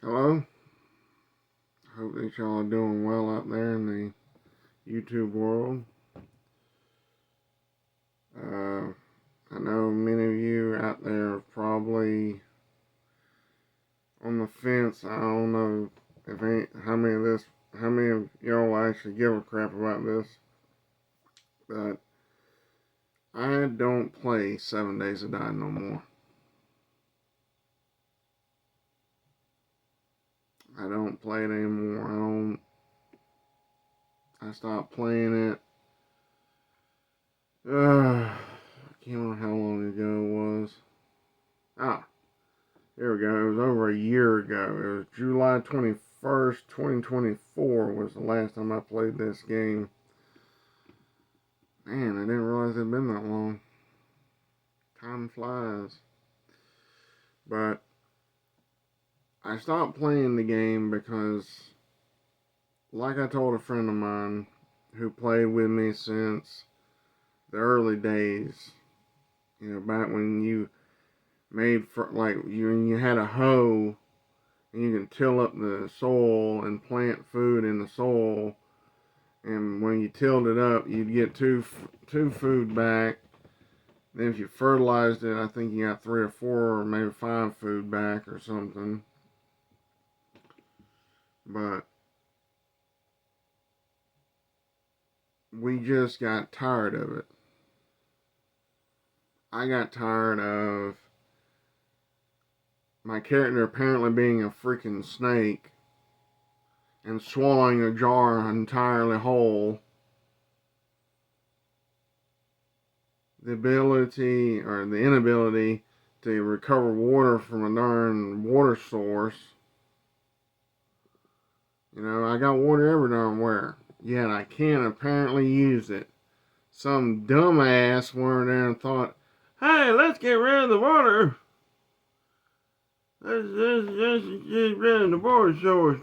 Hello. Hope that y'all are doing well out there in the YouTube world. I know many of you out there are probably on the fence. I don't know how many of y'all actually give a crap about this, but I don't play 7 Days to Die no more. I don't play it anymore. I stopped playing it. I can't remember how long ago it was. Ah, Here we go. It was over a year ago. It was July 21st, 2024 was the last time I played this game. Man, I didn't realize it had been that long. Time flies. But I stopped playing the game because, like I told a friend of mine who played with me since the early days, back when you made you had a hoe and you can till up the soil and plant food in the soil, and when you tilled it up you'd get two food back. Then if you fertilized it, I think you got 3 or 4 or maybe 5 food back or something. But we just got tired of it. I got tired of my character apparently being a freaking snake and swallowing a jar entirely whole. The ability or the inability to recover water from a darn water source. I got water every darn where, yet I can't apparently use it. Some dumbass went there and thought, hey, let's get rid of the water. Let's get rid of the water source.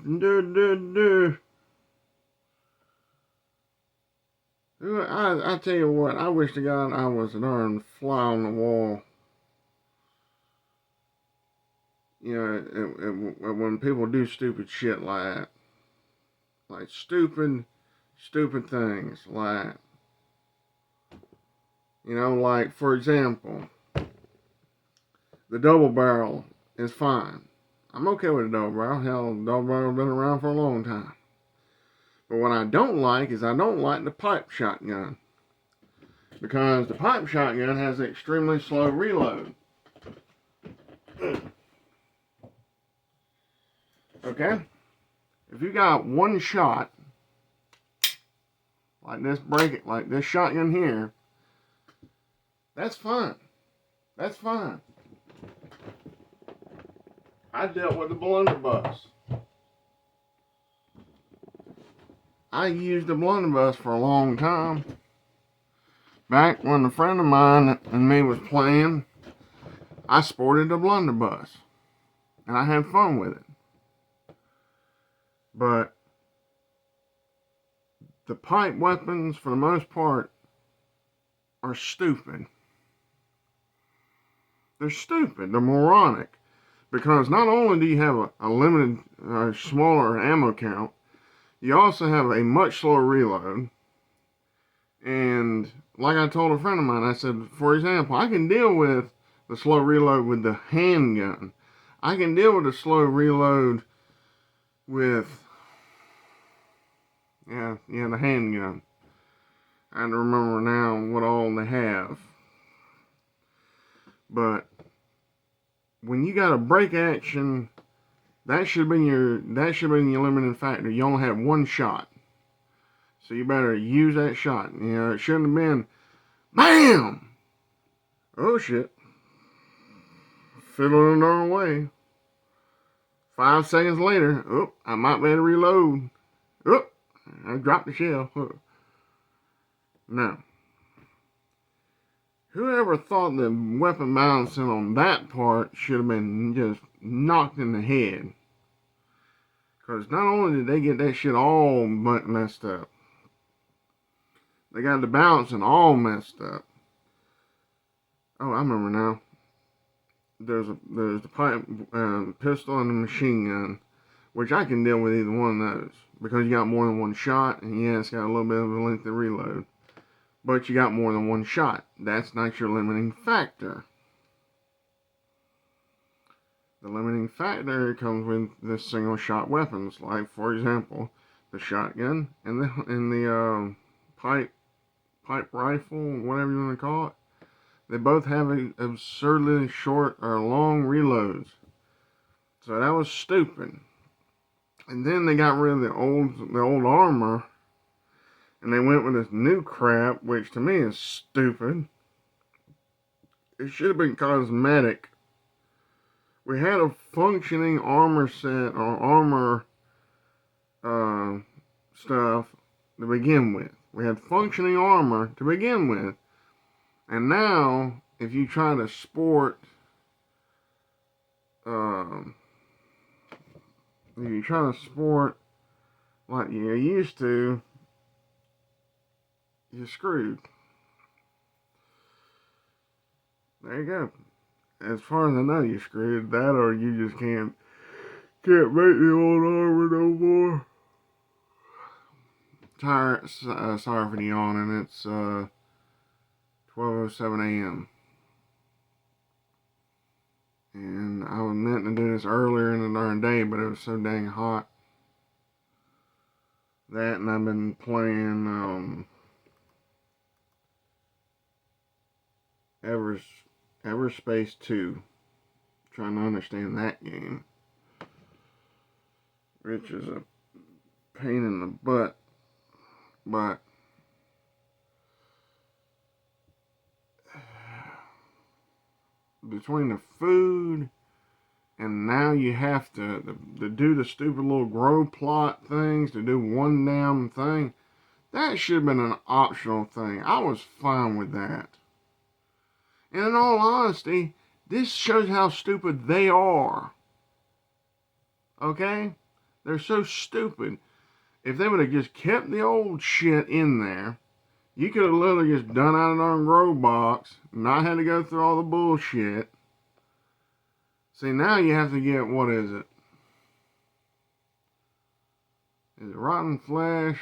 I tell you what, I wish to God I was a darn fly on the wall. When people do stupid shit like that. Like stupid things. Like, like, for example, the double barrel is fine. I'm okay with a double barrel. Hell, the double barrel's been around for a long time. But what I don't like is I don't like the pipe shotgun. Because the pipe shotgun has an extremely slow reload. Okay? If you got one shot, like this shotgun here, that's fine. That's fine. I dealt with the blunderbuss. I used the blunderbuss for a long time. Back when a friend of mine and me was playing, I sported a blunderbuss. And I had fun with it. But the pipe weapons, for the most part, are stupid. They're stupid. They're moronic. Because not only do you have a limited, smaller ammo count, you also have a much slower reload. And like I told a friend of mine, I said, for example, I can deal with the slow reload with the handgun. I can deal with the slow reload with, the handgun. I don't remember now what all they have. But when you got a break action, that should be your limiting factor. You only have one shot. So you better use that shot. It shouldn't have been, BAM! Oh shit. Fiddling on away. 5 seconds later, I might be able to reload. I dropped the shell. Now, whoever thought the weapon balancing on that part should have been just knocked in the head. Because not only did they get that shit all messed up, they got the balancing all messed up. Oh, I remember now. There's the pipe, pistol and the machine gun. which I can deal with either one of those because you got more than one shot, and yeah, it's got a little bit of a lengthy reload, but you got more than one shot. That's not your limiting factor. The limiting factor comes with the single shot weapons, like for example, the shotgun and the pipe rifle, whatever you want to call it. They both have absurdly short or long reloads. So that was stupid. And then they got rid of the old armor, and they went with this new crap, which to me is stupid. It should have been cosmetic. We had a functioning armor set or armor stuff to begin with. We had functioning armor to begin with. And now, if you try to sport, like you used to, you're screwed. There you go. As far as I know, you're screwed. That or you just can't make the old armor no more. Sorry for the yawning. It's 12:07 a.m. And I was meant to do this earlier in the darn day, but it was so dang hot. That, and I've been playing Everspace 2. Trying to understand that game, which is a pain in the butt. But between the food and now you have to do the stupid little grow plot things to do one damn thing, that should have been an optional thing. I was fine with that. And in all honesty, this shows how stupid they are. Okay? They're so stupid. If they would have just kept the old shit in there, you could have literally just done out an darn grow box, not had to go through all the bullshit. See, now you have to get, what is it? Is it rotten flesh?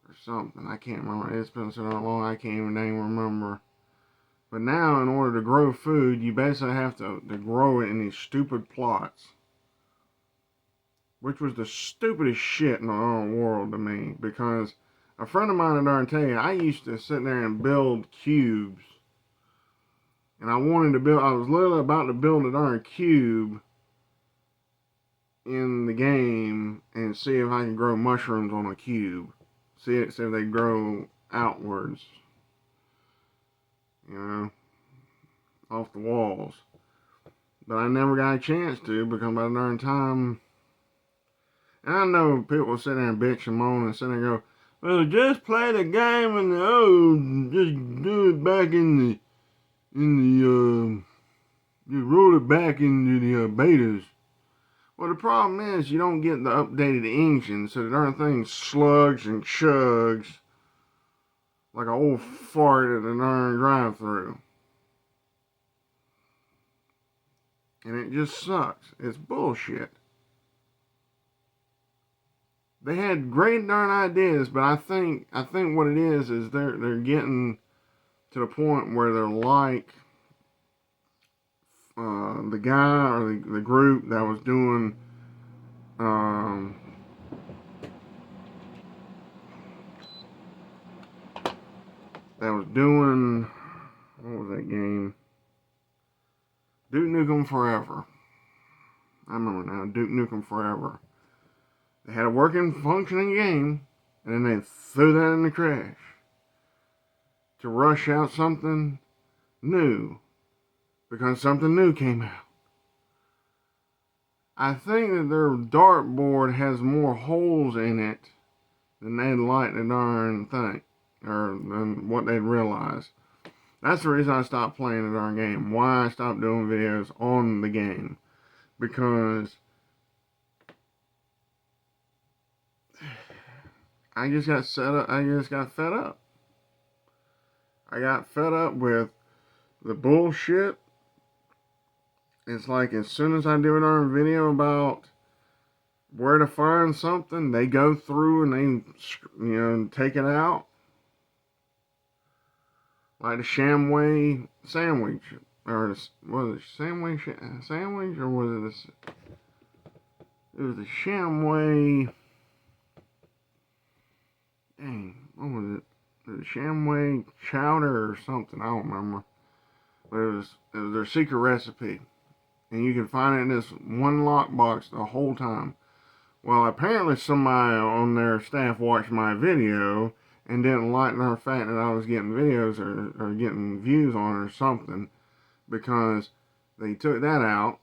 Or something. I can't remember. It's been so long I can't even remember. But now, in order to grow food, you basically have to grow it in these stupid plots. Which was the stupidest shit in the whole world to me. Because a friend of mine, I tell you, I used to sit there and build cubes. And I was literally about to build a darn cube in the game and see if I can grow mushrooms on a cube. See if they grow outwards. You know, off the walls. But I never got a chance to because by the darn time. And I know people sit there and bitch and moan and sit there and go, well, just play the game and just do it back just roll it back into the betas. Well, the problem is you don't get the updated engine, so the darn thing slugs and chugs like an old fart at a darn drive-thru. And it just sucks. It's bullshit. They had great darn ideas, but I think what it is they're getting to the point where they're like the guy or the group that was doing what was that game? Duke Nukem Forever. I remember now, Duke Nukem Forever. They had a working, functioning game, and then they threw that in the trash to rush out something new because something new came out. I think that their dartboard has more holes in it than they'd like the darn thing, or than what they'd realize. That's the reason I stopped playing the darn game. Why I stopped doing videos on the game. Because I just got fed up. I got fed up with the bullshit It's like as soon as I do it on a video about where to find something, they go through and they, take it out. Like the Shamway sandwich. Or was it sandwich? Or was it it was the Shamway. Dang, what was it? The Shamway chowder or something. I don't remember. But it was their secret recipe. And you can find it in this one lockbox the whole time. Well, apparently somebody on their staff watched my video and didn't like the fact that I was getting videos or getting views on it or something, because they took that out.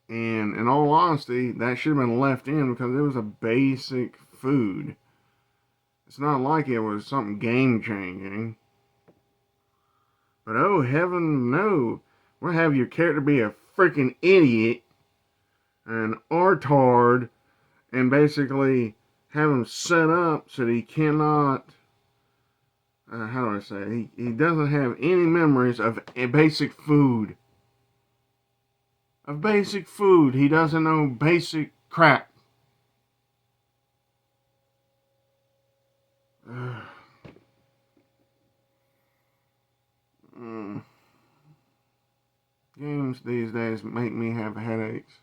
And in all honesty, that should have been left in because it was a basic food. It's not like it was something game changing. But oh heaven no, we'll have your character be a freaking idiot, an artard, and basically have him set up so that he cannot, how do I say it? He doesn't have any memories of a basic food. Of basic food. He doesn't know basic crap. Games these days make me have headaches.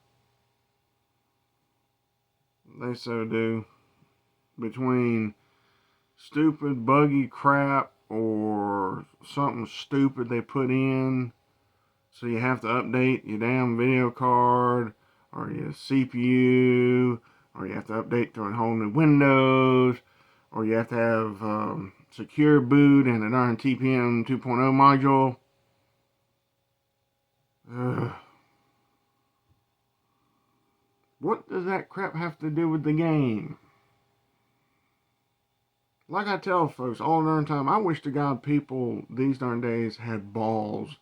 They so do. Between stupid buggy crap or something stupid they put in, so you have to update your damn video card or your CPU, or you have to update to a whole new Windows, or you have to have secure boot and a darn TPM 2.0 module. Ugh. What does that crap have to do with the game? Like I tell folks all the darn time, I wish to God people these darn days had balls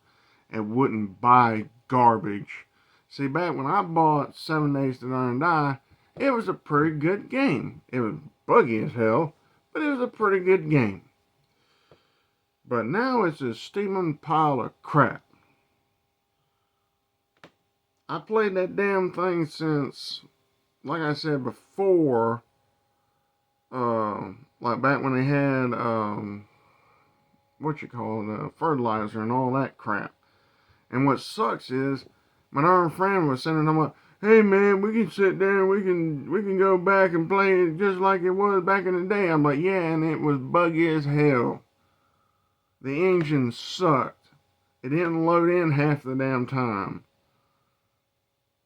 and wouldn't buy garbage. See, back when I bought 7 Days to Darn Die, it was a pretty good game. It was buggy as hell, but it was a pretty good game. But now it's a steaming pile of crap. I played that damn thing since, like I said before, like back when they had, fertilizer and all that crap. And what sucks is, my darn friend was sending them up, hey man, we can sit there and we can go back and play it just like it was back in the day. I'm like, yeah, and it was buggy as hell. The engine sucked. It didn't load in half the damn time.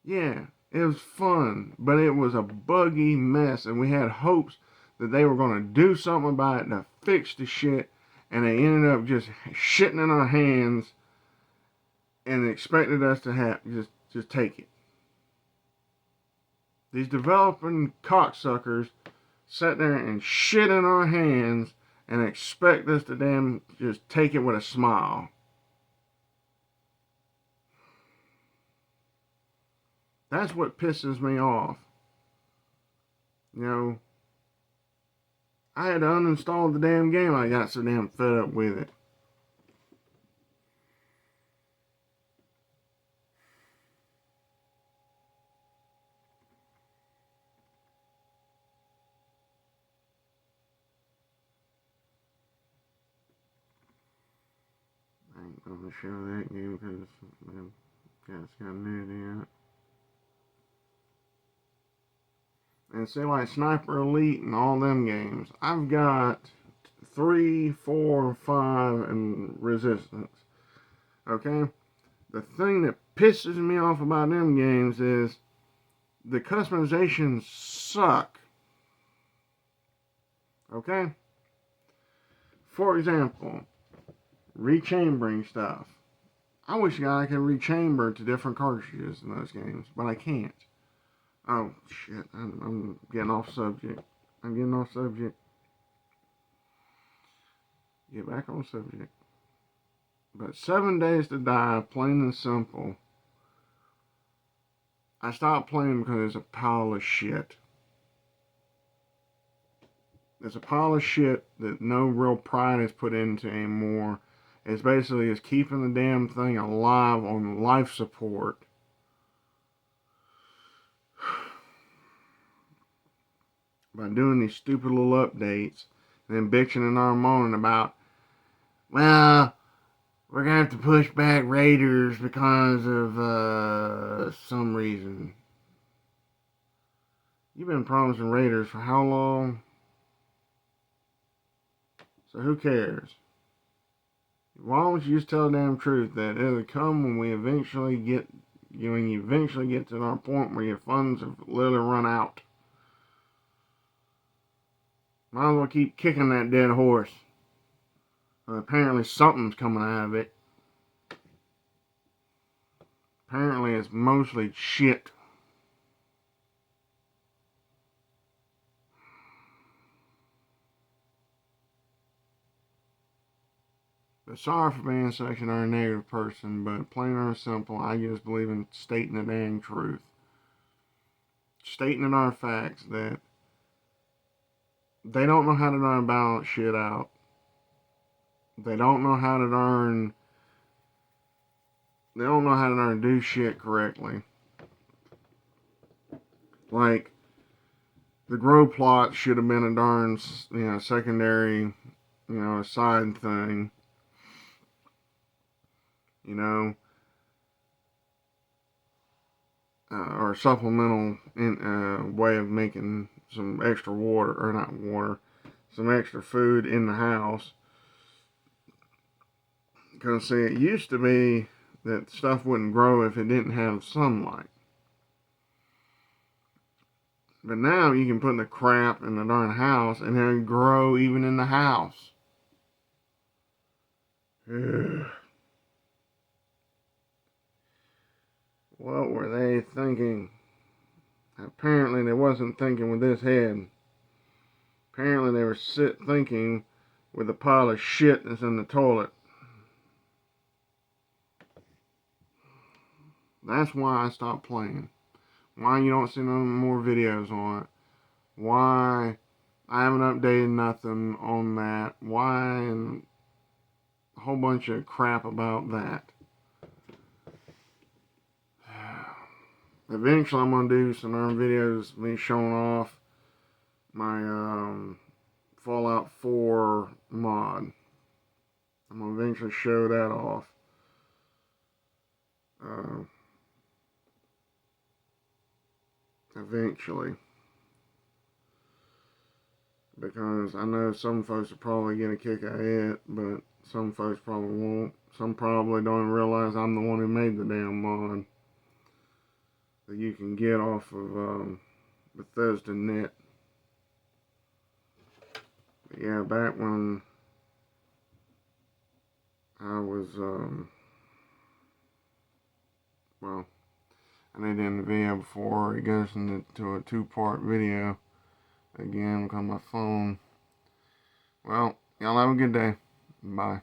Yeah, it was fun, but it was a buggy mess, and we had hopes that they were going to do something about it to fix the shit, and they ended up just shitting in our hands and expected us to have just take it. These developing cocksuckers sat there and shit in our hands and expect us to damn just take it with a smile. That's what pisses me off. You know, I had to uninstall the damn game. I got so damn fed up with it. I ain't gonna show that game because it's got nudity in it. And say like Sniper Elite and all them games, I've got 3, 4, 5, and Resistance. Okay? The thing that pisses me off about them games is the customizations suck. Okay? For example, rechambering stuff. I wish I could rechamber to different cartridges in those games, but I can't. Oh, shit. I'm getting off subject. Get back on subject. But 7 Days to Die, plain and simple. I stopped playing because it's a pile of shit. It's a pile of shit that no real pride is put into anymore. It's basically just keeping the damn thing alive on life support. By doing these stupid little updates and then bitching and moaning about, well, we're gonna have to push back Raiders because of some reason. You've been promising Raiders for how long? So who cares? Why don't you just tell the damn truth that it'll come when we eventually get, when you eventually get to our point where your funds have literally run out. Might as well keep kicking that dead horse. Apparently something's coming out of it. Apparently it's mostly shit. But sorry for being such an negative person, but plain and simple, I just believe in stating the dang truth. Stating in our facts that they don't know how to darn balance shit out. They don't know how to darn do shit correctly. Like, the grow plot should have been a darn, secondary, a side thing. Or a supplemental way of making some extra water, or not water, some extra food in the house. Because, see, it used to be that stuff wouldn't grow if it didn't have sunlight. But now you can put the crap in the darn house and it'll grow even in the house. Ugh. What were they thinking? Apparently they wasn't thinking with this head. Apparently they were thinking with a pile of shit that's in the toilet. That's why I stopped playing. Why you don't see no more videos on it. Why I haven't updated nothing on that. Why, and a whole bunch of crap about that. Eventually I'm going to do some other videos of me showing off my Fallout 4 mod. I'm going to eventually show that off. Eventually. Because I know some folks are probably going to kick out of it, but some folks probably won't. Some probably don't even realize I'm the one who made the damn mod that you can get off of Bethesda Net. But yeah, back when I was, well, I need to end the video before it goes into a two-part video again because my phone. Well, y'all have a good day. Bye.